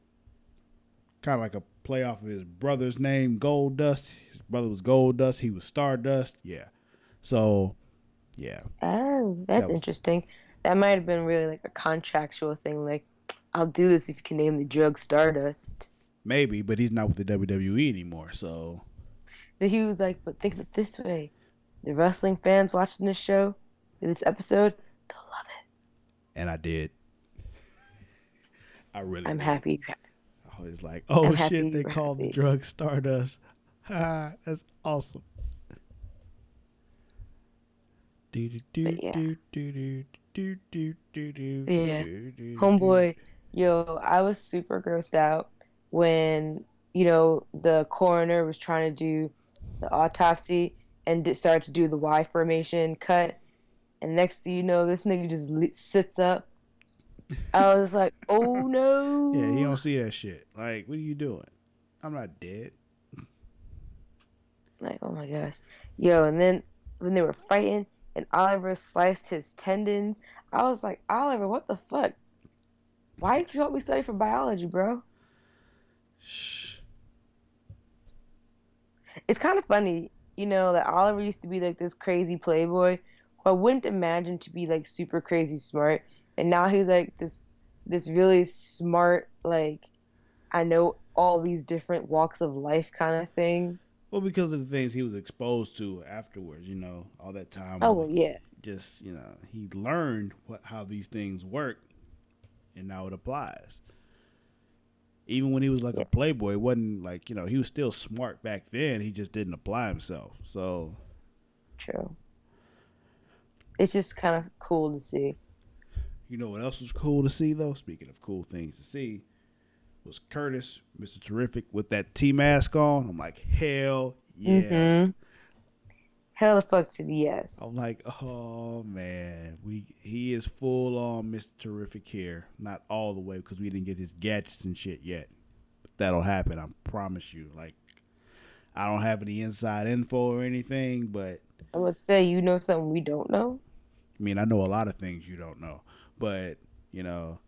A: kind of like a play off of his brother's name, Goldust. His brother was Goldust, he was Stardust. Yeah, so yeah.
B: Oh, that's interesting. That might have been really like a contractual thing. Like, I'll do this if you can name the drug Stardust.
A: Maybe, but he's not with the WWE anymore, so.
B: Then he was like, but think of it this way: the wrestling fans watching this show, this episode, they'll love it.
A: And I did. I really
B: I'm
A: did.
B: happy.
A: I was like, oh
B: I'm
A: shit,
B: happy
A: they
B: you're
A: called the
B: happy.
A: drug Stardust. Ha, that's awesome.
B: But yeah.
A: Yeah.
B: Homeboy, yo, I was super grossed out when, the coroner was trying to do the autopsy and started to do the Y formation cut. And next thing you know, this nigga just sits up. I was like, oh no.
A: Yeah, he don't see that shit. Like, what are you doing? I'm not dead.
B: Like, oh my gosh. Yo, and then when they were fighting and Oliver sliced his tendons, I was like, Oliver, what the fuck? Why didn't you help me study for biology, bro?
A: Shh.
B: It's kind of funny, that Oliver used to be like this crazy playboy who I wouldn't imagine to be like super crazy smart. And now he's like this really smart, like, I know all these different walks of life kind of thing.
A: Well, because of the things he was exposed to afterwards, all that time.
B: Oh, well, yeah.
A: Just, he learned how these things work, and now it applies. Even when he was like a
B: Yeah,
A: playboy, it wasn't like, he was still smart back then. He just didn't apply himself. So,
B: true. It's just kind of cool to see.
A: you know what else was cool to see though? Speaking of cool things to see, was Curtis, Mr. Terrific, with that T mask on. I'm like, hell yeah.
B: Mm-hmm. Hell the fuck to the yes.
A: I'm like, oh man, he is full on Mr. Terrific here. Not all the way because we didn't get his gadgets and shit yet. But that'll happen, I promise you. Like, I don't have any inside info or anything, but
B: I would say you know something we don't know.
A: I mean, I know a lot of things you don't know, but you know,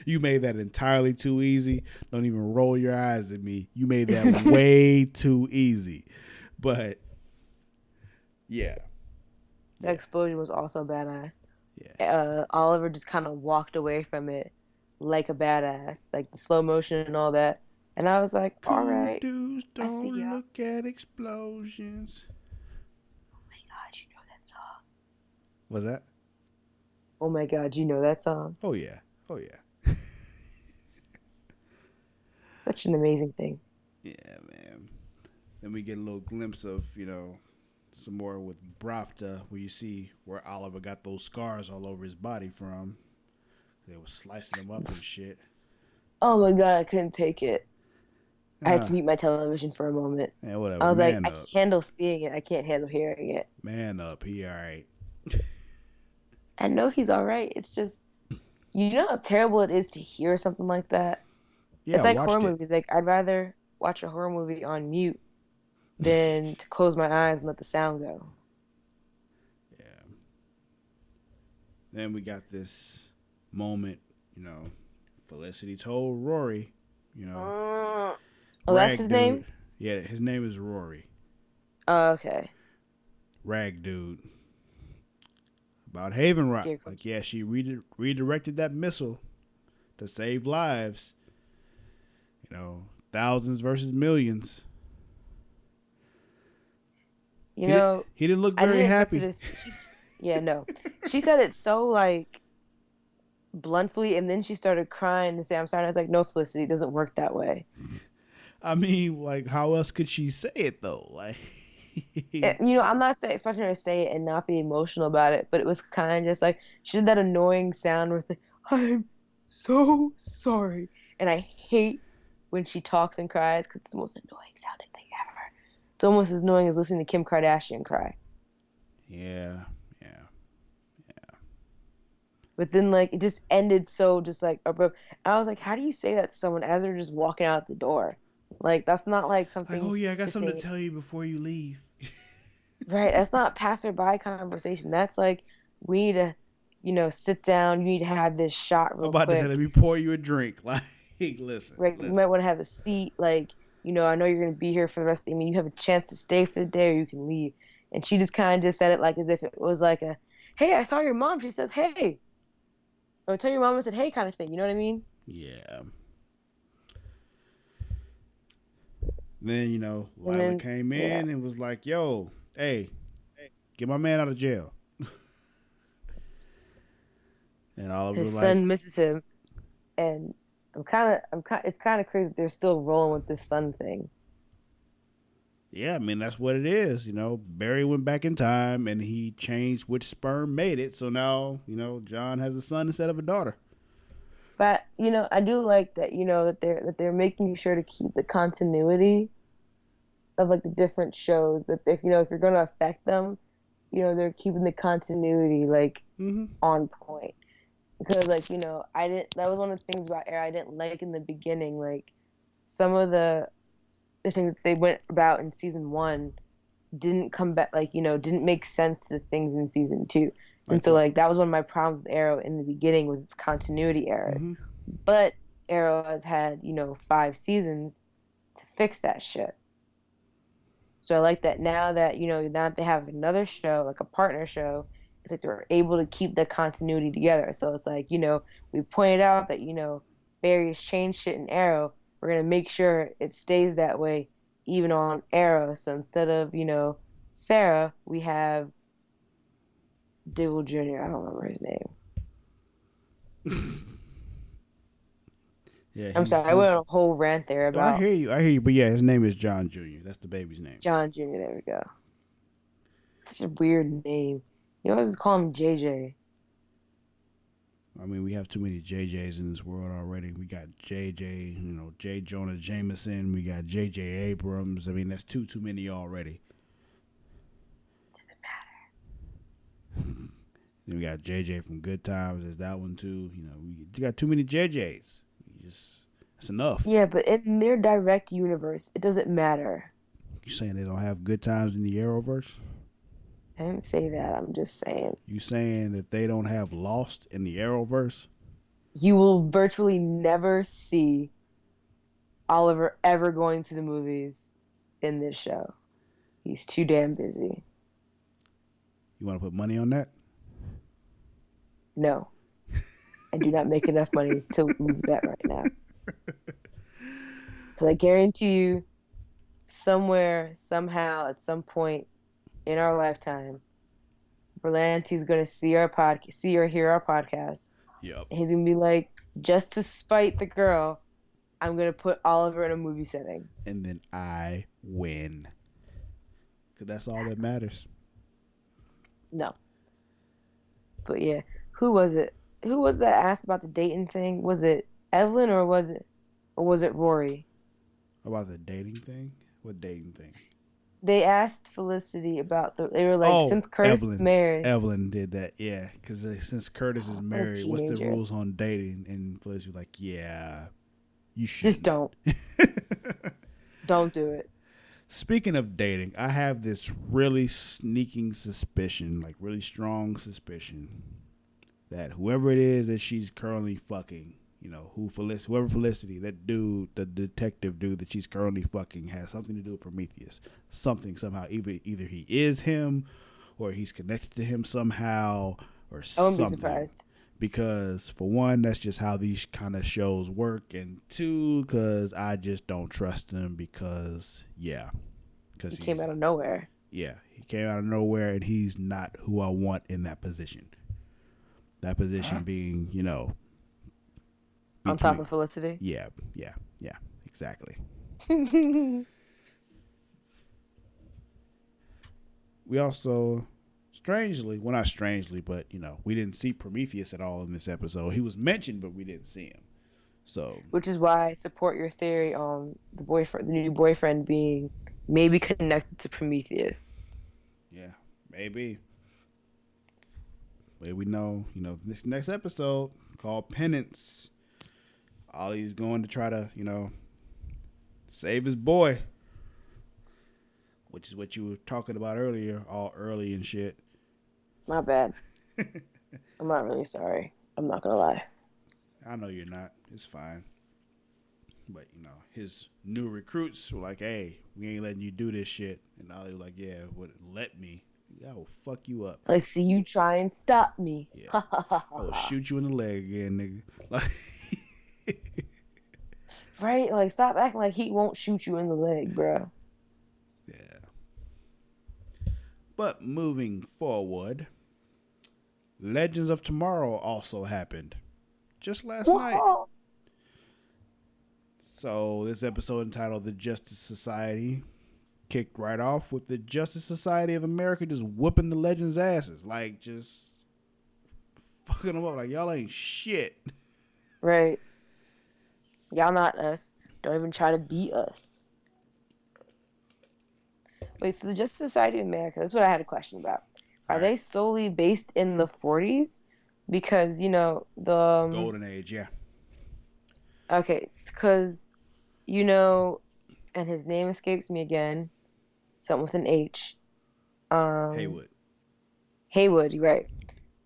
A: you made that entirely too easy. Don't even roll your eyes at me. You made that way too easy. But yeah.
B: The explosion was also badass.
A: Yeah.
B: Oliver just kind of walked away from it like a badass, like the slow motion and all that. And I was like, all
A: Cool
B: right,
A: dudes
B: I see
A: don't
B: ya.
A: look at explosions.
B: Oh my God, you know that song.
A: Was that?
B: Oh my God, you know that song.
A: Oh yeah. Oh yeah.
B: Such an amazing thing.
A: Yeah, man. Then we get a little glimpse of, some more with Bravta, where you see where Oliver got those scars all over his body from. They were slicing him up and shit.
B: Oh my God, I couldn't take it. I had
A: Uh,
B: to mute my television for a moment.
A: man, whatever.
B: I was like,
A: Man
B: I can
A: up.
B: handle seeing it. I can't handle hearing it.
A: Man up. He all right.
B: I know he's all right. It's just, you know how terrible it is to hear something like that?
A: Yeah,
B: It's
A: I
B: like horror
A: watched it.
B: movies. Like, I'd rather watch a horror movie on mute than to close my eyes and let the sound go.
A: Yeah. Then we got this moment, Felicity told Rory, you know,
B: Oh, that's
A: Rag
B: his name?
A: dude. Yeah, his name is Rory.
B: Oh, okay.
A: Rag dude. About Haven Rock.
B: Scarecrow.
A: Like, yeah, she redirected that missile to save lives. Thousands versus millions.
B: You know,
A: He didn't look
B: I
A: very
B: didn't expect her
A: happy.
B: to. Yeah, no. She said it so, like, bluntly, and then she started crying to say, I'm sorry. And I was like, no, Felicity, it doesn't work that way.
A: I mean, like, how else could she say it though? Like,
B: I'm not saying expecting her to say it and not be emotional about it, but it was kind of just like she did that annoying sound where it's like, I'm so sorry. And I hate when she talks and cries because it's the most annoying sounding thing ever. It's almost as annoying as listening to Kim Kardashian cry.
A: yeah, yeah.
B: But then, like, it just ended so just like abrupt. I was like, how do you say that to someone as they're just walking out the door? Like, that's not like
A: Like,
B: something
A: oh yeah, I got
B: to
A: something to
B: say.
A: tell you before you leave.
B: Right, that's not passerby conversation. That's like we need to, sit down. You need to have this shot
A: I'm
B: real
A: about to say, let
B: quick.
A: me pour you a drink. Like, listen,
B: Right, you
A: listen.
B: might want to have a seat. Like, I know you're gonna be here for the rest. I mean, you have a chance to stay for the day, or you can leave. And she just kind of just said it like as if it was like a, "Hey, I saw your mom." She says, "Hey," or tell your mom I said, "Hey," kind of thing. You know what I mean?
A: Yeah. Then
B: And
A: Lila
B: then,
A: came
B: yeah,
A: in and was like, "Yo, hey, get my man out of jail." And Oliver
B: his
A: was like,
B: son misses him, and it's kind of crazy that they're still rolling with this son thing.
A: "Yeah, I mean that's what it is." Barry went back in time and he changed which sperm made it. So now John has a son instead of a daughter.
B: But I do like that. That they're making sure to keep the continuity of like the different shows. That if you're going to affect them, they're keeping the continuity like
A: Mm-hmm.
B: on point. Because like I didn't. That was one of the things about Air I didn't like in the beginning. Like some of the things that they went about in season 1 didn't come back. Like didn't make sense to things in season 2. And
A: Like
B: so
A: what?
B: like that was one of my problems with Arrow in the beginning was its continuity errors.
A: Mm-hmm.
B: But Arrow has had, 5 seasons to fix that shit. So I like that now that they have another show, like a partner show, it's like they're able to keep the continuity together. So it's like, we pointed out that, Barry has changed shit in Arrow. We're gonna make sure it stays that way even on Arrow. So instead of, Sarah, we have Diggle Jr. I don't remember his name.
A: Yeah,
B: I'm sorry, I went
A: he's.
B: on a whole rant there
A: Oh, I
B: about
A: hear you. I hear you. But yeah, his name is John Jr. That's the baby's name.
B: John Jr. There we go. Such a weird name. You always just call him JJ.
A: I mean, we have too many JJs in this world already. We got JJ, J. Jonah Jameson. We got JJ Abrams. I mean, that's too many already.
B: Doesn't matter.
A: Then we got JJ from Good Times. There's that one too. We got too many JJs. That's enough.
B: Yeah, but in their direct universe, it doesn't matter.
A: You saying they don't have Good Times in the Arrowverse?
B: I didn't say that. I'm just saying.
A: You saying that they don't have Lost in the Arrowverse?
B: You will virtually never see Oliver ever going to the movies in this show. He's too damn busy.
A: You want to put money on that?
B: No. I do not make enough money to lose bet right now. Because I guarantee you, somewhere, somehow, at some point in our lifetime, Berlanti's going to see or hear our podcast.
A: Yep.
B: And he's going to be like, just to spite the girl, I'm going to put Oliver in a movie setting.
A: And then I win. Because that's all that matters.
B: No. But yeah, who was it? Who was that asked about the dating thing? Was it Evelyn or was it Rory?
A: About the dating thing? What dating thing?
B: They asked Felicity about they were like, since Curtis is married.
A: Evelyn did that, yeah. Because since Curtis is married, what's the rules on dating? And Felicity was like, yeah, you should.
B: Just don't. Don't do it.
A: Speaking of dating, I have this really sneaking suspicion, like really strong suspicion, that whoever it is that she's currently fucking, whoever Felicity, that dude, the detective dude that she's currently fucking, has something to do with Prometheus. Something, somehow. Either he is him, or he's connected to him somehow, or something. I wouldn't be surprised. Because, for one, that's just how these kind of shows work. And two, because I just don't trust him because, yeah.
B: He came out of nowhere.
A: Yeah, he came out of nowhere, and he's not who I want in that position. That position being,
B: on top of Felicity?
A: Yeah, exactly. We also, not strangely, but, we didn't see Prometheus at all in this episode. He was mentioned, but we didn't see him. So,
B: which is why I support your theory on the new boyfriend being maybe connected to Prometheus.
A: Yeah, maybe. But we know, this next episode called Penance, Ollie's going to try to, save his boy. Which is what you were talking about earlier, all early and shit.
B: My bad. I'm not really sorry. I'm not going to lie.
A: I know you're not. It's fine. But, his new recruits were like, hey, we ain't letting you do this shit. And Ollie was like, yeah, let me. I will fuck you up.
B: I see you try and stop me.
A: Yeah. I will shoot you in the leg again, nigga.
B: Right? Like, stop acting like he won't shoot you in the leg, bro.
A: Yeah. But moving forward, Legends of Tomorrow also happened just last night. So this episode entitled The Justice Society kicked right off with the Justice Society of America just whooping the Legends' asses. Like, just fucking them up. Like, y'all ain't shit.
B: Right. Y'all not us. Don't even try to beat us. Wait, so the Justice Society of America, that's what I had a question about. Are they solely based in the 40s? Because, the...
A: Golden Age, yeah.
B: Okay, because, and his name escapes me again. Something with an H.
A: Haywood.
B: Haywood, you're right.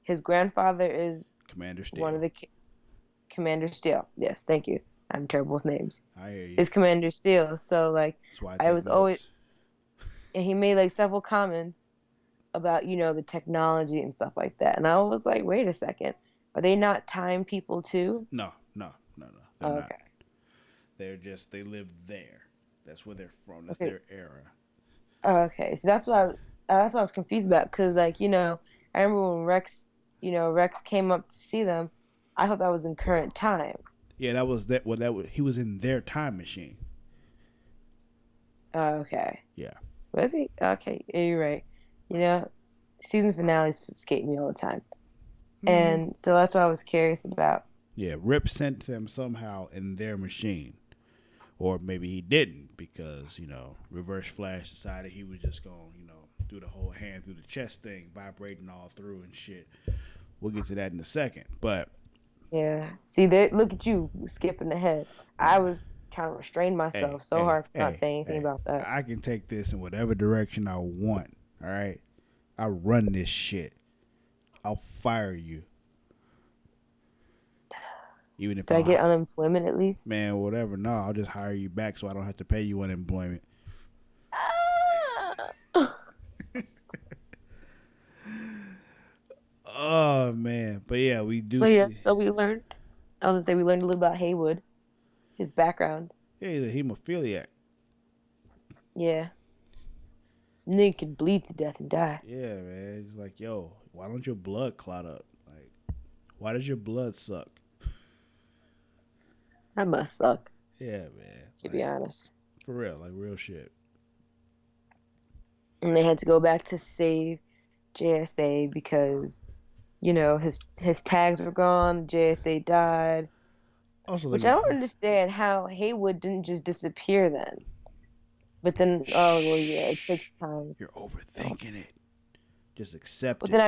B: His grandfather is...
A: Commander Steele.
B: One of the... Commander Steele. Yes, thank you. I'm terrible with names.
A: I hear you.
B: Is Commander Steele. So, like, I was
A: notes.
B: always... And he made, like, several comments about, the technology and stuff like that. And I was like, wait a second. Are they not time people, too?
A: No. They're not. They live there. That's where they're from. That's their era.
B: Okay. So that's what I was confused about. Because, like, I remember when Rex came up to see them, I thought that was in current time.
A: Yeah, that was that. Well, he was in their time machine.
B: Okay.
A: Yeah.
B: Was he? Okay, yeah, you're right. You know, season finales escape me all the time.
A: Hmm.
B: And so that's what I was curious about.
A: Yeah, Rip sent them somehow in their machine. Or maybe he didn't because, Reverse Flash decided he was just going, do the whole hand through the chest thing, vibrating all through and shit. We'll get to that in a second. But
B: Yeah. See, look at you skipping ahead. I was trying to restrain
A: hey,
B: myself so
A: hey,
B: hard for not
A: hey,
B: saying anything
A: hey,
B: about that.
A: I can take this in whatever direction I want. All right? I run this shit. I'll fire you. Even if
B: Did I get unemployment at least?
A: man, whatever. No, I'll just hire you back so I don't have to pay you unemployment.
B: Ah!
A: Oh man, but yeah, we do
B: But yeah,
A: see.
B: so we learned. I was gonna say we learned a little about Haywood, his background.
A: Yeah, he's a hemophiliac.
B: Yeah. Nigga can bleed to death and die.
A: Yeah, man. It's like, yo, why don't your blood clot up? Like, why does your blood suck?
B: That must suck,
A: Yeah, man.
B: to be
A: Like,
B: honest.
A: for real, like real shit.
B: And they had to go back to save JSA because, his tags were gone, JSA died.
A: Also,
B: Which I don't understand how Haywood didn't just disappear then. But then, oh well, yeah, it takes time.
A: you're overthinking it. Just accept
B: But
A: it.
B: then I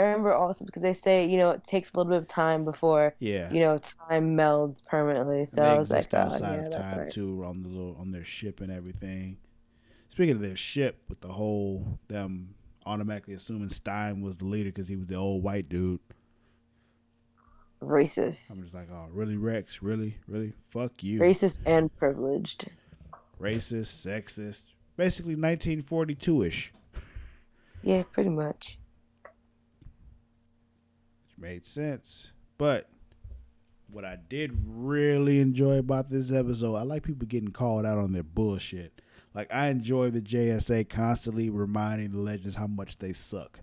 B: remember also because they say, it takes a little bit of time before,
A: Yeah,
B: time melds permanently.
A: and
B: So
A: they
B: I was like,
A: exist
B: oh
A: outside
B: yeah,
A: of
B: that's
A: time
B: right.
A: too, on their ship and everything. Speaking of their ship, with the whole them automatically assuming Stein was the leader because he was the old white dude. I'm
B: Racist.
A: just like, oh, really, Rex? Really, really? Fuck you.
B: Racist and privileged.
A: Racist, sexist, basically 1942ish.
B: Yeah, pretty much.
A: Which made sense. But what I did really enjoy about this episode, I like people getting called out on their bullshit. Like, I enjoy the JSA constantly reminding the legends how much they suck.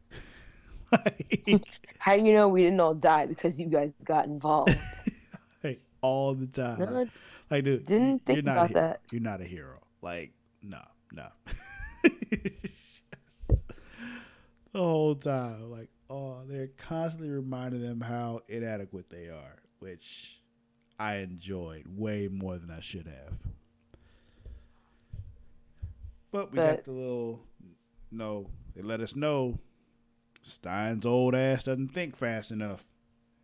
B: How you know we didn't all die because you guys got involved?
A: Like, all the time.
B: No,
A: Like, dude,
B: didn't
A: you're
B: think
A: not a
B: about
A: hero.
B: that.
A: You're not a hero. Like, no, no. The whole time. Like, oh, they're constantly reminding them how inadequate they are, which I enjoyed way more than I should have. But we got
B: But
A: the little, they let us know Stein's old ass doesn't think fast enough.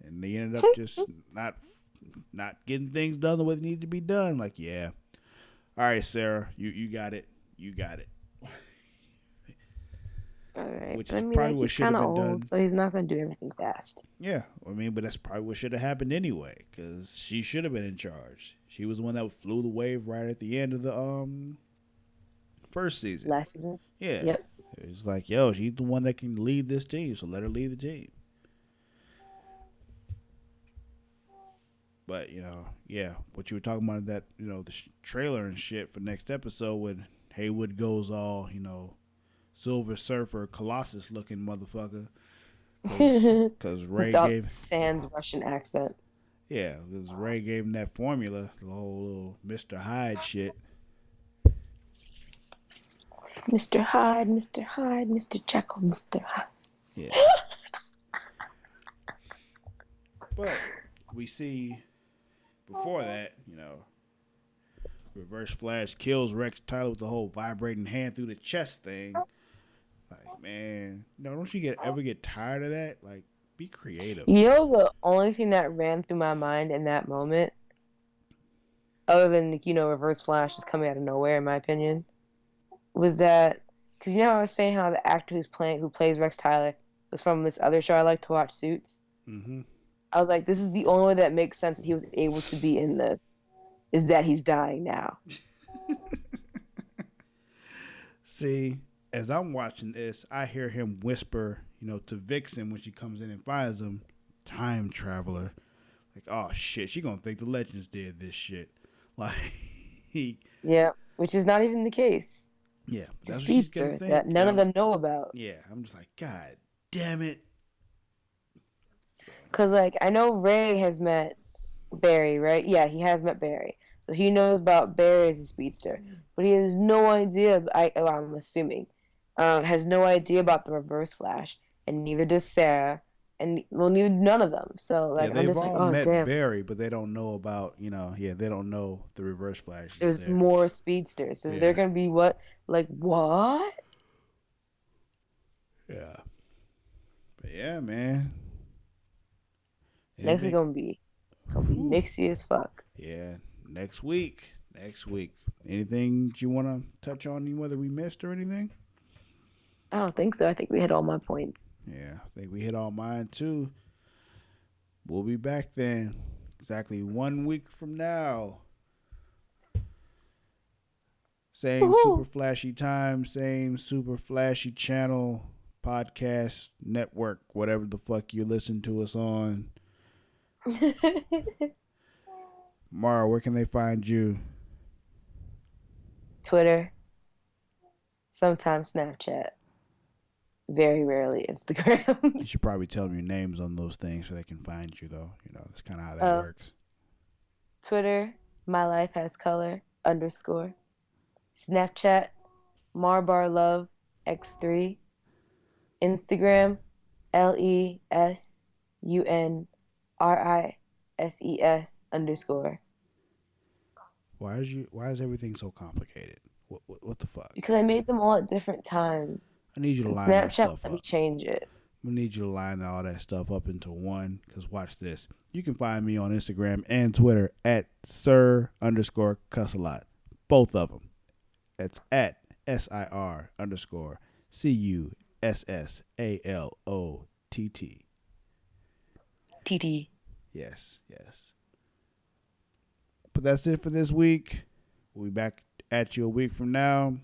A: And they ended up just not getting things done the way they need to be done. Like, yeah. All right, Sarah, you got it. You got it.
B: all right.
A: Which
B: But I
A: is
B: mean,
A: probably
B: like
A: what
B: he's
A: should
B: kind
A: have
B: of
A: been
B: old,
A: done.
B: so he's not gonna do everything fast.
A: Yeah, but that's probably what should have happened anyway, because she should have been in charge. She was the one that flew the wave right at the end of the first season.
B: Last season.
A: Yeah,
B: Yep.
A: it's like, yo, she's the one that can lead this team, so let her lead the team. But yeah, what you were talking about, that the trailer and shit for next episode when Haywood goes all Silver Surfer Colossus looking motherfucker, because Ray
B: Without
A: gave
B: Sans Russian accent.
A: because Ray gave him that formula, the whole little Mr. Hyde shit.
B: Mr. Hyde, Mr. Hyde, Mr. Jekyll, Mr. Hyde.
A: Yeah, but we see before that, Reverse Flash kills Rex Tyler with the whole vibrating hand through the chest thing. Like, man, don't you ever get tired of that? Like, be creative.
B: The only thing that ran through my mind in that moment, other than Reverse Flash is coming out of nowhere, in my opinion, was that because I was saying how the actor who plays Rex Tyler was from this other show I like to watch, Suits.
A: Mm-hmm.
B: I was like, this is the only way that makes sense that he was able to be in this, is that he's dying now.
A: See, as I'm watching this, I hear him whisper, to Vixen when she comes in and finds him, time traveler. Like, oh shit, she gonna think the Legends did this shit. Like,
B: yeah, which is not even the case.
A: yeah,
B: It's a
A: that's what she's gonna
B: speedster
A: think.
B: that none of them know about.
A: Yeah, I'm just like, God damn it. So,
B: Cause like I know Ray has met Barry, right? Yeah, he has met Barry, so he knows about Barry as a speedster, but he has no idea. I'm assuming, has no idea about the Reverse Flash, and neither does Sarah, and well, neither none of them. So
A: Yeah,
B: like I'm
A: they've
B: just like,
A: all
B: oh
A: met
B: damn,
A: Barry, but they don't know about, they don't know the Reverse Flash is
B: there's
A: there.
B: more speedsters. So they're
A: Yeah,
B: gonna be what? Like what?
A: yeah, but yeah, man.
B: Next is
A: Anything?
B: gonna be
A: Whew.
B: mixy as fuck.
A: Yeah, next week. Next week. Anything you want to touch on, whether we missed or anything?
B: I don't think so. I think we hit all my points.
A: Yeah, I think we hit all mine too. We'll be back then, exactly 1 week from now. Same super
B: Woohoo!
A: flashy time, same super flashy channel, podcast, network, whatever the fuck you listen to us on. Mara, where can they find you?
B: Twitter, sometimes Snapchat, very rarely
A: You
B: Instagram.
A: should probably tell them your names on those things so they can find you, though. That's kind of how that
B: um,
A: works.
B: Twitter, my life has color underscore. Snapchat, marbarlove x3. Instagram, LESUNRISES underscore.
A: Why is everything so complicated? What the fuck?
B: Because I made them all at different times.
A: I need you to
B: And
A: line that
B: Snapchat
A: stuff
B: let me
A: up.
B: change it.
A: I need you to line all that stuff up into one. Because watch this. You can find me on Instagram and Twitter at Sir underscore Cussalott. Both of them. That's at SIR underscore CUSSALOTT.
B: TT.
A: Yes, yes. But that's it for this week. We'll be back at you a week from now.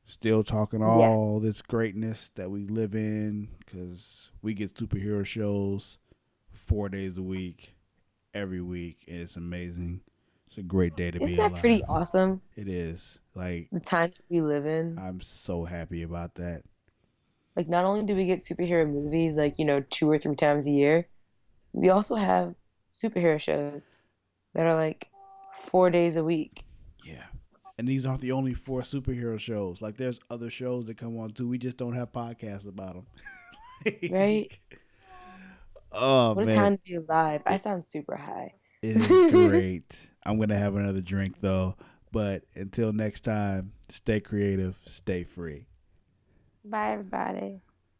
A: Still talking
B: Yes.
A: all this greatness that we live in because we get superhero shows 4 days a week, every week. And it's amazing. It's a great day to
B: Isn't
A: be
B: that pretty
A: alive.
B: awesome?
A: It is. Like,
B: The time that we live in.
A: I'm so happy about that.
B: Like, not only do we get superhero movies, like, 2 or 3 times a year, we also have superhero shows that are like 4 days a week.
A: Yeah. And these aren't the only 4 superhero shows. Like, there's other shows that come on too. We just don't have podcasts about them.
B: Right?
A: Oh,
B: What a
A: man.
B: time to be alive. I sound super high.
A: It is great. I'm going to have another drink, though. But until next time, stay creative, stay free.
B: Bye, everybody.